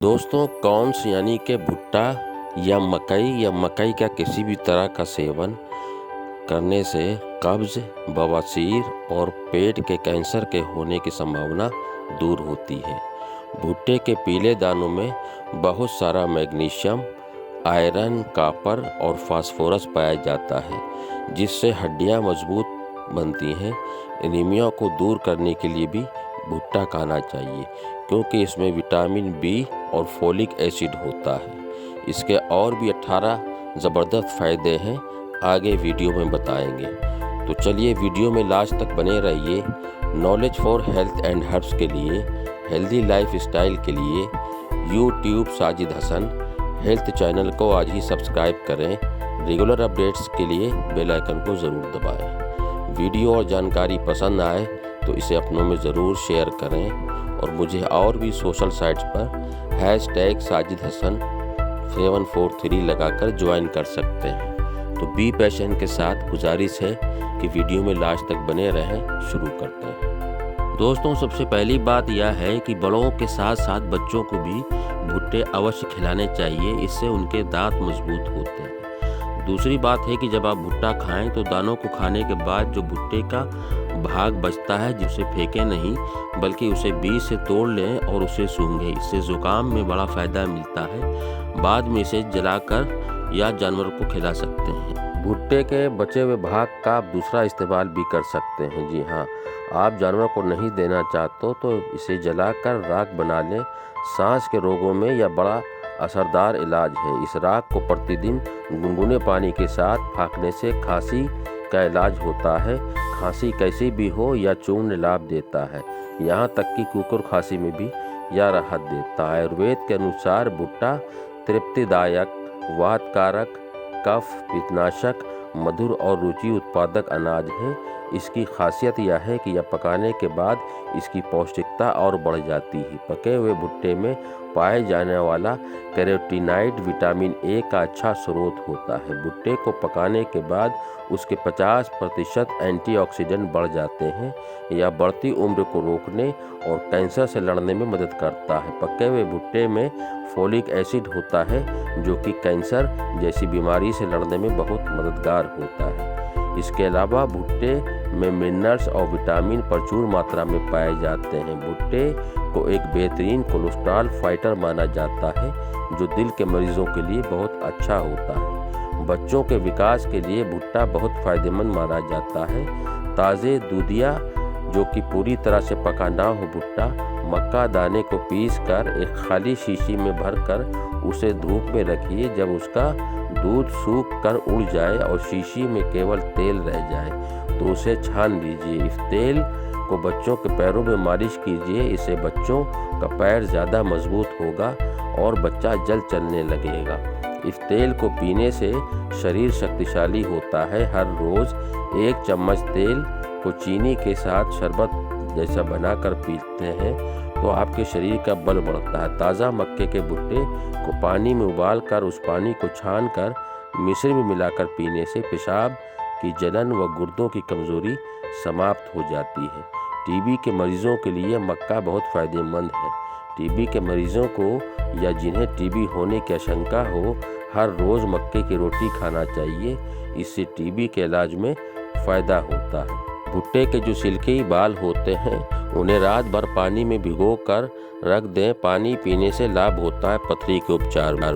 दोस्तों कॉर्न्स यानी कि भुट्टा या मकई का किसी भी तरह का सेवन करने से कब्ज, बवासीर और पेट के कैंसर के होने की संभावना दूर होती है। भुट्टे के पीले दानों में बहुत सारा मैग्नीशियम, आयरन, कॉपर और फास्फोरस पाया जाता है, जिससे हड्डियां मजबूत बनती हैं। एनीमिया को दूर करने के लिए भी भुट्टा खाना चाहिए, क्योंकि इसमें विटामिन बी और फोलिक एसिड होता है। इसके और भी 18 ज़बरदस्त फ़ायदे हैं, आगे वीडियो में बताएंगे। तो चलिए वीडियो में लास्ट तक बने रहिए। Knowledge for health and herbs के लिए, हेल्दी लाइफ स्टाइल के लिए YouTube Sajid Hasan health channel को आज ही सब्सक्राइब करें। रेगुलर अपडेट्स के लिए बेल आइकन को ज़रूर दबाएं। वीडियो और जानकारी पसंद आए तो इसे अपनों में ज़रूर शेयर करें और मुझे और भी सोशल साइट्स पर #साजिद हसन 743 लगाकर ज्वाइन कर सकते हैं। तो बी पैशन के साथ गुजारिश है कि वीडियो में लास्ट तक बने रहें। शुरू करते हैं। दोस्तों सबसे पहली बात यह है कि बड़ों के साथ साथ बच्चों को भी भुट्टे अवश्य खिलाने चाहिए, इससे उनके दांत मजबूत होते हैं। दूसरी बात है कि जब आप भुट्टा खाएं तो दानों को खाने के बाद जो भुट्टे का भाग बचता है, जिसे फेंकें नहीं बल्कि उसे बीज से तोड़ लें और उसे सूंघें। इससे जुकाम में बड़ा फ़ायदा मिलता है। बाद में इसे जलाकर या जानवरों को खिला सकते हैं। भुट्टे के बचे हुए भाग का आप दूसरा इस्तेमाल भी कर सकते हैं। जी हाँ, आप जानवरों को नहीं देना चाहते तो इसे जलाकर राख बना लें। सांस के रोगों में यह बड़ा असरदार इलाज है। इस राख को प्रतिदिन गुनगुने पानी के साथ फाँकने से खांसी का इलाज होता है। खांसी कैसी भी हो यह चूर्ण लाभ देता है, यहाँ तक कि कुकुर खांसी में भी यह राहत देता है। आयुर्वेद के अनुसार भुट्टा तृप्तिदायक, वातकारक, कफ, पित्तनाशक, मधुर और रुचि उत्पादक अनाज है। इसकी खासियत यह है कि यह पकाने के बाद इसकी पौष्टिकता और बढ़ जाती है। पके हुए भुट्टे में पाए जाने वाला कैरोटीनॉइड विटामिन ए का अच्छा स्रोत होता है। भुट्टे को पकाने के बाद उसके 50% एंटीऑक्सीडेंट बढ़ जाते हैं। यह बढ़ती उम्र को रोकने और कैंसर से लड़ने में मदद करता है। पके हुए भुट्टे में फोलिक एसिड होता है, जो कि कैंसर जैसी बीमारी से लड़ने में बहुत मददगार होता है। इसके अलावा भुट्टे में मिनरल्स और विटामिन प्रचुर मात्रा में पाए जाते हैं। भुट्टे को एक बेहतरीन कोलेस्ट्रॉल फाइटर माना जाता है, जो दिल के मरीजों के लिए बहुत अच्छा होता है। बच्चों के विकास के लिए भुट्टा बहुत फायदेमंद माना जाता है। ताज़े दूधिया, जो कि पूरी तरह से पका ना हो भुट्टा, मक्का दाने को पीसकर एक खाली शीशी में भरकर उसे धूप में रखिए। जब उसका दूध सूख कर उड़ जाए और शीशी में केवल तेल रह जाए तो उसे छान लीजिए। इस तेल को बच्चों के पैरों में मालिश कीजिए। इससे बच्चों का पैर ज़्यादा मजबूत होगा और बच्चा जल्द चलने लगेगा। इस तेल को पीने से शरीर शक्तिशाली होता है। हर रोज़ 1 चम्मच तेल को चीनी के साथ शरबत जैसा बनाकर पीते हैं तो आपके शरीर का बल बढ़ता है। ताज़ा मक्के के भुट्टे को पानी में उबालकर उस पानी को छानकर मिश्री में मिलाकर पीने से पेशाब की जलन व गुर्दों की कमजोरी समाप्त हो जाती है। टीबी के मरीजों के लिए मक्का बहुत फायदेमंद है। टीबी के मरीजों को या जिन्हें टीबी होने की आशंका हो, हर रोज़ मक्के की रोटी खाना चाहिए। इससे टीबी के इलाज में फ़ायदा होता है। भुट्टे के जो छिलके बाल होते हैं उन्हें रात भर पानी में भिगो कर रख दें। पानी पीने से लाभ होता है पथरी के उपचार में।